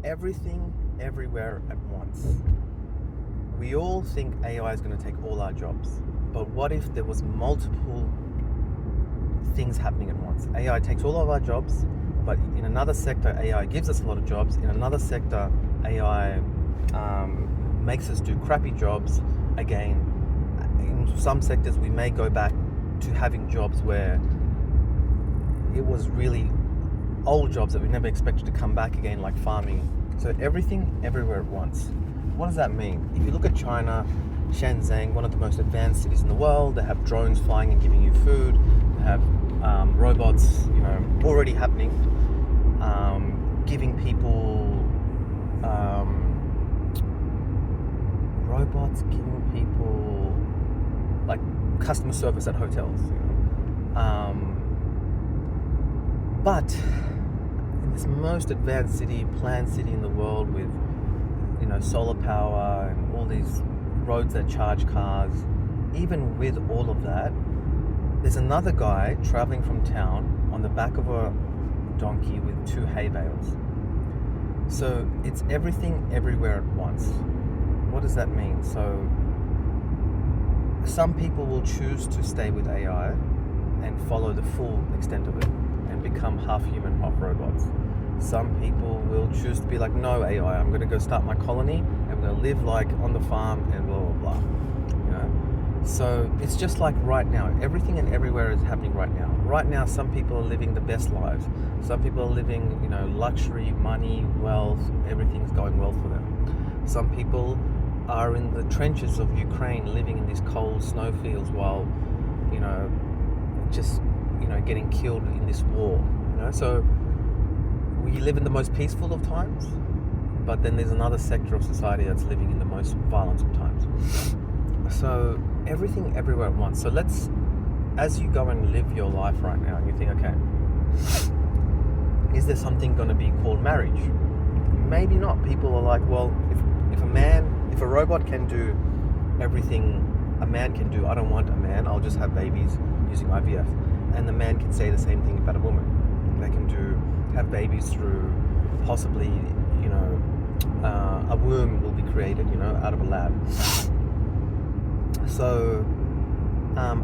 everything, everywhere at once. We all think AI is going to take all our jobs, but what if there was multiple things happening at once? AI takes all of our jobs, but in another sector, AI gives us a lot of jobs. In another sector, AI makes us do crappy jobs. Again, in some sectors, we may go back to having jobs where it was really old jobs that we never expected to come back again, like farming. So everything, everywhere at once. What does that mean? If you look at China, Shenzhen, one of the most advanced cities in the world, they have drones flying and giving you food. They have robots, already happening, giving people like customer service at hotels. But in this most advanced city, planned city in the world with solar power and all these roads that charge cars, even with all of that, there's another guy traveling from town on the back of a donkey with 2 hay bales. So it's everything everywhere at once. What does that mean? So some people will choose to stay with AI and follow the full extent of it and become half human, half robots. Some people will choose to be like, no AI, I'm going to go start my colony and I'm going to live like on the farm and blah, blah, blah. So it's just like right now, everything and everywhere is happening right now. Right now, some people are living the best lives. Some people are living, luxury, money, wealth, everything's going well for them. Some people are in the trenches of Ukraine, living in these cold snowfields while, getting killed in this war. So we live in the most peaceful of times, but then there's another sector of society that's living in the most violent of times. So everything, everywhere at once. So as you go and live your life right now, and you think, okay, is there something going to be called marriage? Maybe not. People are like, well, if a robot can do everything a man can do, I don't want a man, I'll just have babies using IVF. And the man can say the same thing about a woman. They can have babies through possibly, a womb will be created, out of a lab. So,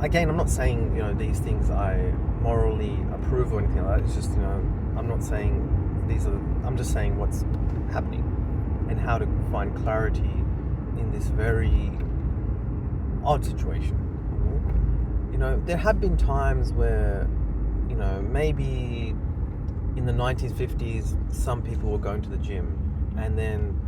again, I'm not saying, these things I morally approve or anything like that. It's just, I'm not saying I'm just saying what's happening and how to find clarity in this very odd situation. There have been times where, maybe in the 1950s, some people were going to the gym, and then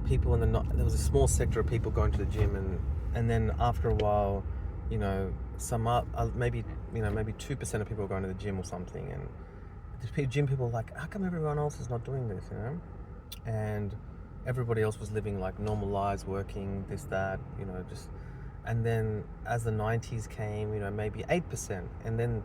there was a small sector of people going to the gym, and then after a while, maybe 2% of people are going to the gym or something, and the gym people were like, how come everyone else is not doing this, and everybody else was living like normal lives, working, this, that, and then as the 90s came, maybe 8%, and then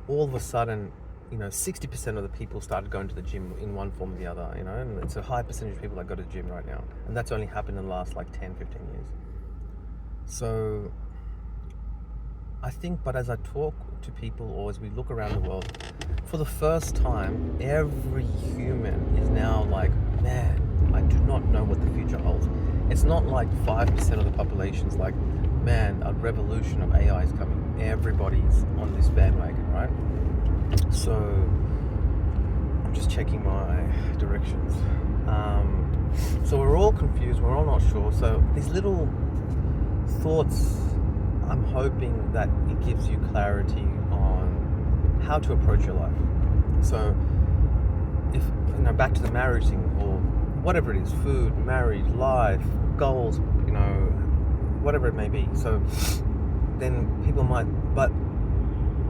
all of a sudden, 60% of the people started going to the gym in one form or the other, and it's a high percentage of people that go to the gym right now, and that's only happened in the last like 10, 15 years. So I think, but as I talk to people or as we look around the world, for the first time, every human is now like, man, I do not know what the future holds. It's not like 5% of the population's like, man, a revolution of AI is coming. Everybody's on this bandwagon, right? So I'm just checking my directions. So we're all confused, we're all not sure. So these little thoughts, I'm hoping that it gives you clarity on how to approach your life. So if, back to the marriage thing or whatever it is, food, marriage, life, goals, whatever it may be. So then people might, but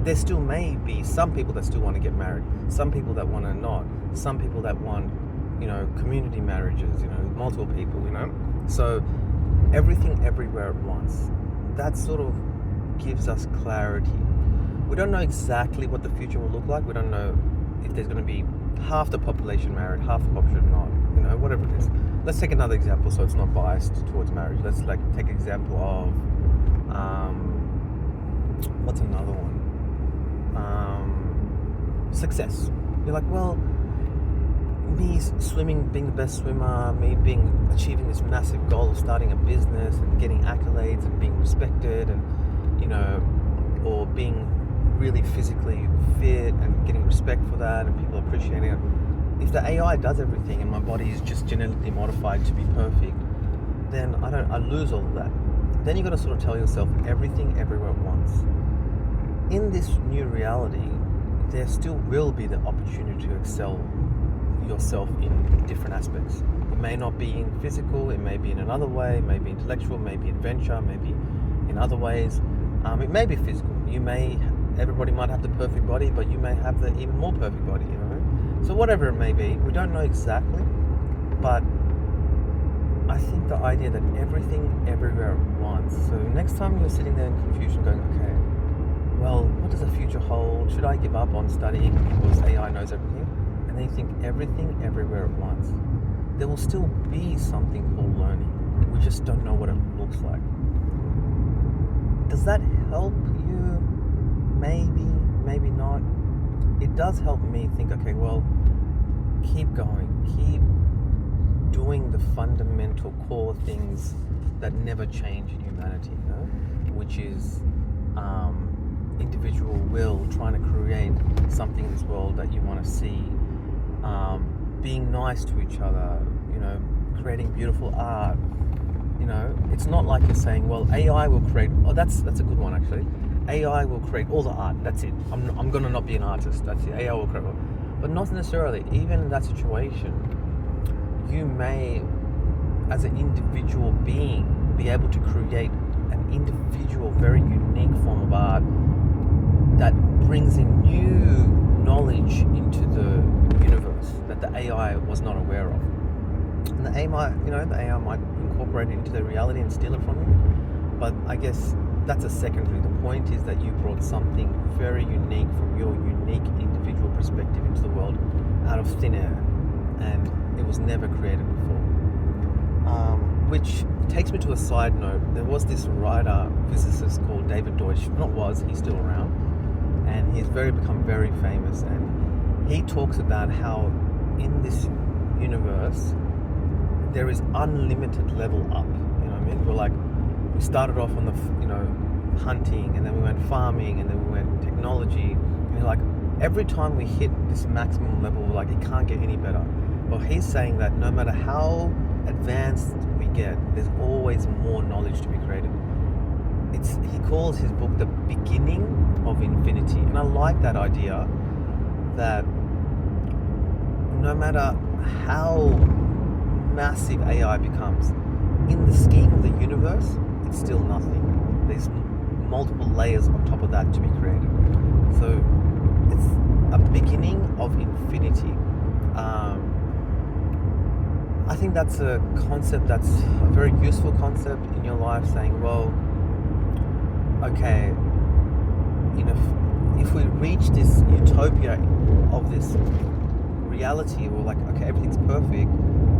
there still may be some people that still want to get married, some people that want to not, some people that want, community marriages, multiple people, So everything, everywhere at once. That sort of gives us clarity. We don't know exactly what the future will look like. We don't know if there's going to be half the population married, half the population not, whatever it is. Let's take another example so it's not biased towards marriage. Let's take an example of, what's another one? Success. You're like, well, me swimming, being the best swimmer, me achieving this massive goal of starting a business and getting accolades and being respected, and or being really physically fit and getting respect for that and people appreciating it. If the AI does everything and my body is just genetically modified to be perfect, then I lose all of that. Then you got to sort of tell yourself everything everywhere at once. In this new reality, there still will be the opportunity to excel yourself in different aspects. It may not be in physical, it may be in another way, it may be intellectual, maybe adventure, maybe in other ways. It may be physical. Everybody might have the perfect body, but you may have the even more perfect body, So whatever it may be, we don't know exactly, but I think the idea that everything everywhere at once. So next time you're sitting there in confusion going, okay, well, what does the future hold? Should I give up on studying because AI knows everything? And then you think everything everywhere at once. There will still be something called learning. We just don't know what it looks like. Does that help you? Maybe, maybe not. It does help me think, okay, well, keep going. Keep doing the fundamental core things that never change in humanity, which is individual will, trying to create something in this world that you want to see, being nice to each other, creating beautiful art. It's not like you're saying, well, AI will create, that's a good one actually. AI will create all the art, that's it. I'm gonna not be an artist, that's it. AI will create all. But not necessarily. Even in that situation, you may, as an individual being, be able to create an individual, very unique form of art that brings in new knowledge into the universe that the AI was not aware of. And the AI might incorporate it into their reality and steal it from you. But I guess that's a secondary. The point is that you brought something very unique from your unique individual perspective into the world out of thin air, and it was never created before. Which takes me to a side note. There was this writer, physicist called David Deutsch. He's still around, and he's become very famous. And he talks about how in this universe there is unlimited level up. You know what I mean? We started off on the hunting, and then we went farming, and then we went technology. And every time we hit this maximum level, it can't get any better. Well, he's saying that no matter how advanced we get, there's always more knowledge to be created. He calls his book The Beginning of Infinity, and I like that idea that no matter how massive AI becomes, in the scheme of the universe, it's still nothing. There's multiple layers on top of that to be created. So it's a beginning of infinity. I think that's a concept that's a very useful concept in your life, saying, well, okay, if we reach this utopia of this reality, we're okay, everything's perfect,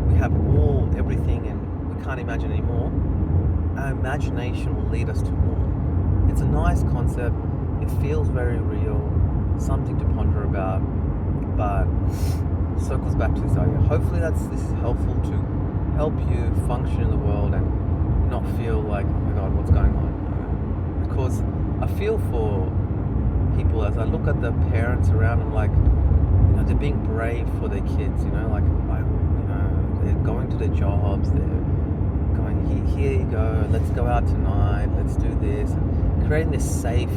we have everything, and we can't imagine anymore. Our imagination will lead us to more. It's a nice concept. It feels very real, something to ponder about, but circles back to this idea. Hopefully this is helpful to help you function in the world and not feel like, oh my God, what's going on? Because I feel for people as I look at the parents around them, they're being brave for their kids, they're going to their jobs, they're going, here you go, let's go out tonight, let's do this, and creating this safe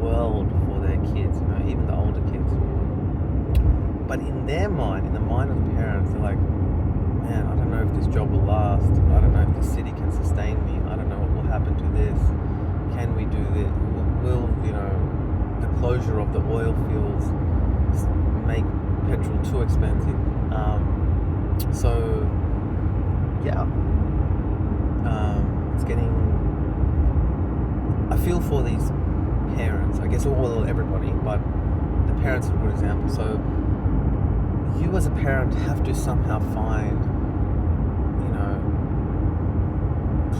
world for their kids, even the older kids. But in their mind, in the mind of the parents, they're like, man, I don't know if this job will last, I don't know if the city can sustain me, I don't know what will happen to this, can we do this, will the closure of the oil fields make petrol too expensive? So yeah, it's getting, I feel for these parents, I guess, everybody, but the parents are a good example. So you as a parent have to somehow find,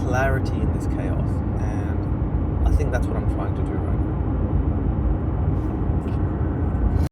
clarity in this chaos, and I think that's what I'm trying to do right